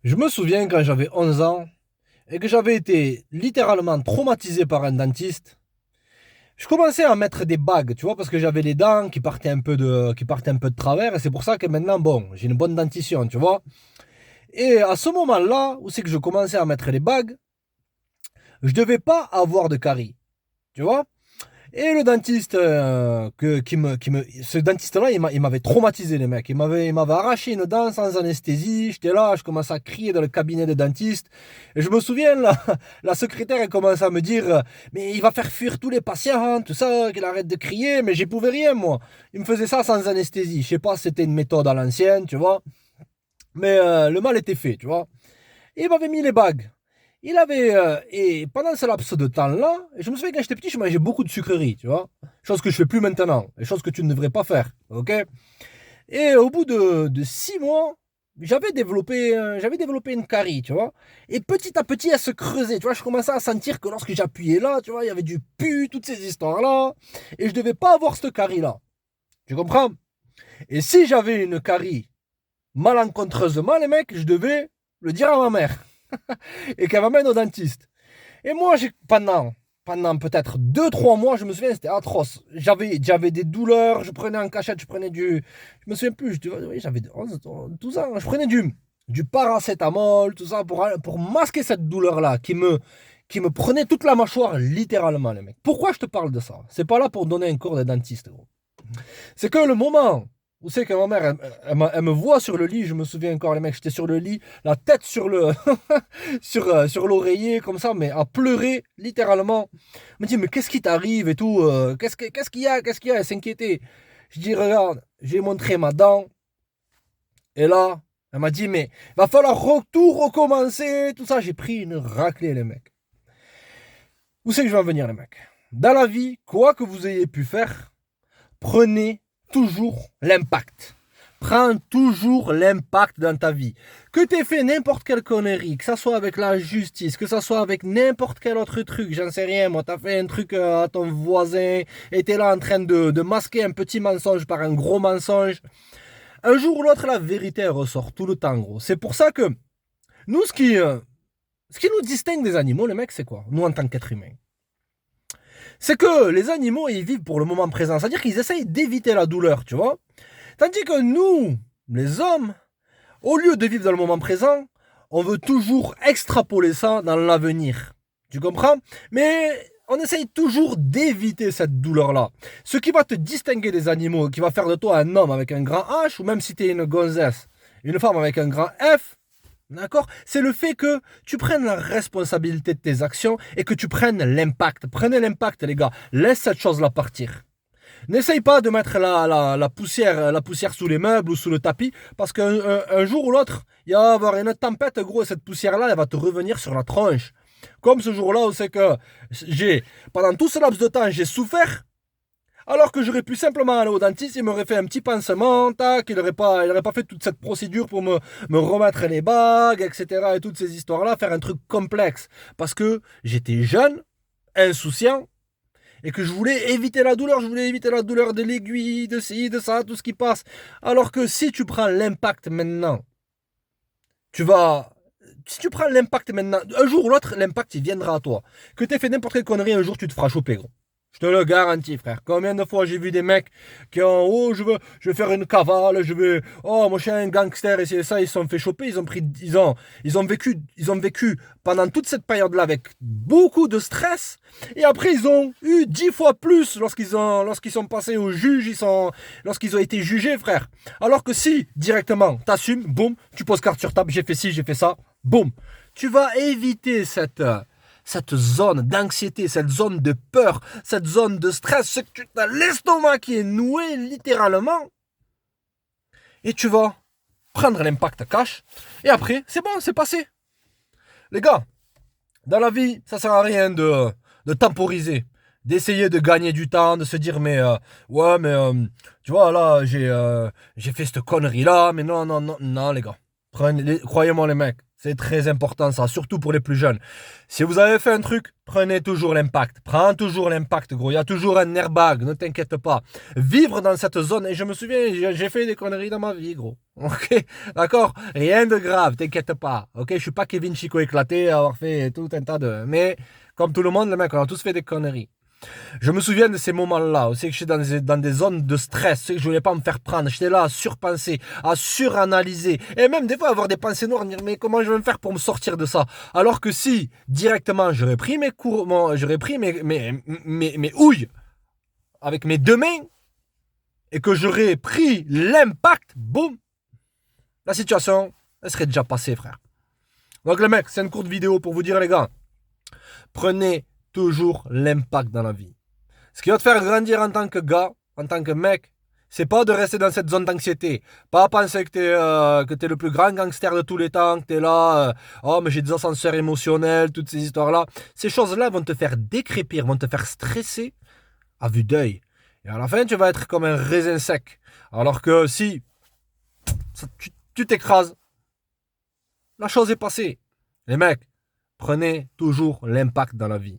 Je me souviens quand j'avais 11 ans et que j'avais été littéralement traumatisé par un dentiste. Je commençais à mettre des bagues, tu vois, parce que j'avais les dents qui partaient un peu de travers et c'est pour ça que maintenant, bon, j'ai une bonne dentition, tu vois. Et à ce moment-là, où c'est que je commençais à mettre les bagues, je devais pas avoir de caries, tu vois. Et le dentiste, ce dentiste-là, il m'avait traumatisé, les mecs. Il m'avait arraché une dent sans anesthésie. J'étais là, je commençais à crier dans le cabinet des dentistes. Et je me souviens, la secrétaire, elle commençait à me dire, mais il va faire fuir tous les patients, tout ça, qu'il arrête de crier. Mais j'y pouvais rien, moi. Il me faisait ça sans anesthésie. Je sais pas si c'était une méthode à l'ancienne, tu vois. Mais le mal était fait, tu vois. Et il m'avait mis les bagues. Et pendant ce laps de temps-là, je me souviens quand j'étais petit, je mangeais beaucoup de sucreries, tu vois. Chose que je fais plus maintenant. Et chose que tu ne devrais pas faire. Ok. Et au bout de 6 mois, j'avais développé une carie, tu vois. Et petit à petit, elle se creusait, tu vois. Je commençais à sentir que lorsque j'appuyais là, tu vois, il y avait du pu, toutes ces histoires-là. Et je devais pas avoir cette carie-là. Tu comprends? Et si j'avais une carie malencontreusement, les mecs, je devais le dire à ma mère et qu'elle m'amène au dentiste. Et moi, pendant peut-être 2 3 mois, je me souviens, c'était atroce. J'avais des douleurs, je prenais en cachette, je me souviens plus, oui, j'avais 11, 12 ans, je prenais du paracétamol, tout ça, pour masquer cette douleur-là, qui me prenait toute la mâchoire, littéralement, les mecs. Pourquoi je te parle de ça? C'est pas là pour donner un cours de dentiste, gros. C'est que le moment où c'est que ma mère, elle me voit sur le lit, je me souviens encore, les mecs, j'étais sur le lit, la tête sur sur l'oreiller, comme ça, mais à pleurer, littéralement. Elle me dit, mais qu'est-ce qui t'arrive et tout, qu'est-ce qu'il y a, qu'est-ce qu'il y a, elle s'inquiétait. Je dis, regarde, j'ai montré ma dent, et là, elle m'a dit, mais va falloir tout recommencer, tout ça. J'ai pris une raclée, les mecs. Où c'est que je vais en venir, les mecs? Dans la vie, quoi que vous ayez pu faire, prenez toujours l'impact. Prends toujours l'impact dans ta vie. Que tu aies fait n'importe quelle connerie, que ça soit avec la justice, que ça soit avec n'importe quel autre truc, j'en sais rien, moi, t'as fait un truc à ton voisin, et t'es là en train de masquer un petit mensonge par un gros mensonge. Un jour ou l'autre, la vérité, elle ressort tout le temps, gros. C'est pour ça que nous, ce qui nous distingue des animaux, les mecs, c'est quoi? Nous, en tant qu'êtres humains. C'est que les animaux, ils vivent pour le moment présent. C'est-à-dire qu'ils essayent d'éviter la douleur, tu vois. Tandis que nous, les hommes, au lieu de vivre dans le moment présent, on veut toujours extrapoler ça dans l'avenir. Tu comprends? Mais on essaye toujours d'éviter cette douleur-là. Ce qui va te distinguer des animaux, qui va faire de toi un homme avec un grand H, ou même si tu es une gonzesse, une femme avec un grand F, d'accord? C'est le fait que tu prennes la responsabilité de tes actions et que tu prennes l'impact. Prenez l'impact, les gars. Laisse cette chose-là partir. N'essaye pas de mettre la poussière sous les meubles ou sous le tapis, parce qu'un jour ou l'autre, il va y avoir une tempête, gros, et cette poussière-là, elle va te revenir sur la tronche. Comme ce jour-là où c'est que pendant tout ce laps de temps, j'ai souffert, alors que j'aurais pu simplement aller au dentiste, il m'aurait fait un petit pansement, tac, il aurait pas fait toute cette procédure pour me remettre les bagues, etc., et toutes ces histoires-là, faire un truc complexe. Parce que j'étais jeune, insouciant, et que je voulais éviter la douleur, de l'aiguille, de ci, de ça, tout ce qui passe. Alors que si tu prends l'impact maintenant, tu vas... Si tu prends l'impact maintenant, un jour ou l'autre, l'impact, il viendra à toi. Que t'aies fait n'importe quelle connerie, un jour, tu te feras choper, gros. Je te le garantis, frère. Combien de fois j'ai vu des mecs qui ont, oh, je vais faire une cavale, oh, moi, je suis un gangster, et c'est ça, ils se sont fait choper, ils ont vécu pendant toute cette période-là avec beaucoup de stress, et après, ils ont eu 10 fois plus lorsqu'ils sont passés au juge, lorsqu'ils ont été jugés, frère. Alors que si, directement, t'assumes, boum, tu poses carte sur table, j'ai fait ci, j'ai fait ça, boum. Tu vas éviter cette zone d'anxiété, cette zone de peur, cette zone de stress, c'est que tu as l'estomac qui est noué littéralement, et tu vas prendre l'impact cash, et après, c'est bon, c'est passé. Les gars, dans la vie, ça sert à rien de temporiser, d'essayer de gagner du temps, de se dire, mais ouais, mais tu vois, là, j'ai fait cette connerie-là, mais non, non, non, non, les gars. Croyez-moi les mecs, c'est très important ça, surtout pour les plus jeunes. Si vous avez fait un truc, prenez toujours l'impact. Prends toujours l'impact, gros. Il y a toujours un airbag, ne t'inquiète pas. Vivre dans cette zone, et je me souviens, j'ai fait des conneries dans ma vie, gros. Ok, d'accord. Rien de grave, t'inquiète pas. Ok, je suis pas Kevin Chico éclaté à avoir fait tout un tas de... Mais comme tout le monde, les mecs, on a tous fait des conneries. Je me souviens de ces moments-là, où c'est que j'étais dans des zones de stress, c'est que je voulais pas me faire prendre, j'étais là à surpenser, à suranalyser, et même des fois avoir des pensées noires, dire mais comment je vais me faire pour me sortir de ça? Alors que si, directement, j'aurais pris j'aurais pris mes houilles avec mes deux mains, et que j'aurais pris l'impact, boum, la situation, elle serait déjà passée, frère. Donc les mecs, c'est une courte vidéo pour vous dire les gars, prenez toujours l'impact dans la vie. Ce qui va te faire grandir en tant que gars, en tant que mec, c'est pas de rester dans cette zone d'anxiété. Pas penser que t'es le plus grand gangster de tous les temps, que t'es là, oh mais j'ai des ascenseurs émotionnels, toutes ces histoires-là. Ces choses-là vont te faire décrépir, vont te faire stresser à vue d'œil. Et à la fin, tu vas être comme un raisin sec. Alors que si tu t'écrases, la chose est passée. Les mecs, prenez toujours l'impact dans la vie.